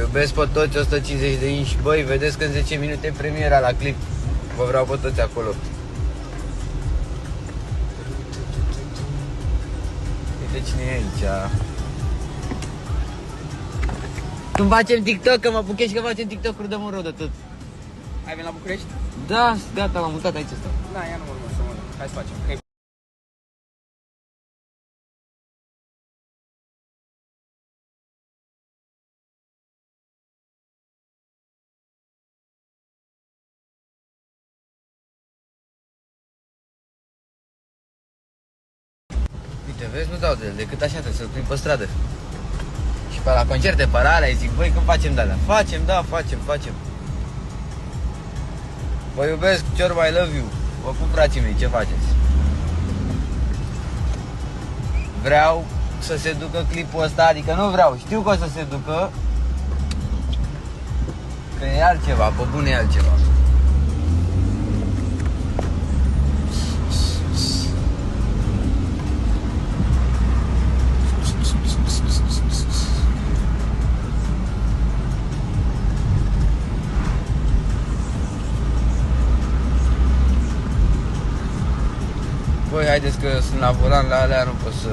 iubesc pe toți 150 de inși. Băi, vedeți că în 10 minute premiera la clip. Vă vreau pe toți acolo. Uite cine e aici. Când facem TikTok, că mă apuchești că facem TikTok-uri, dăm un rod de tot. Ai venit la București? Da, gata, m-am mutat, aici stau. Da, ia nu mă urmă să mă duc. Hai să facem. Uite, vezi, nu dau de el, decât așa, trebuie să-l prind pe stradă. Și pe la concerte, pe la alea, îi zic, băi, când facem de-alea? Facem, da, facem. Vă iubesc, cior, I love you. Vă pup, frații mei, ce faceți? Vreau să se ducă clipul ăsta, adică nu vreau, știu că o să se ducă, că e altceva, pe bune e altceva. Băi, haideți că sunt la volan, la alea nu pot să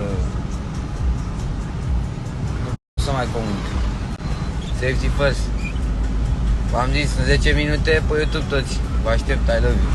mai comunic. Safety first. V-am zis, în 10 minute pe YouTube toți. Vă aștept, I love you.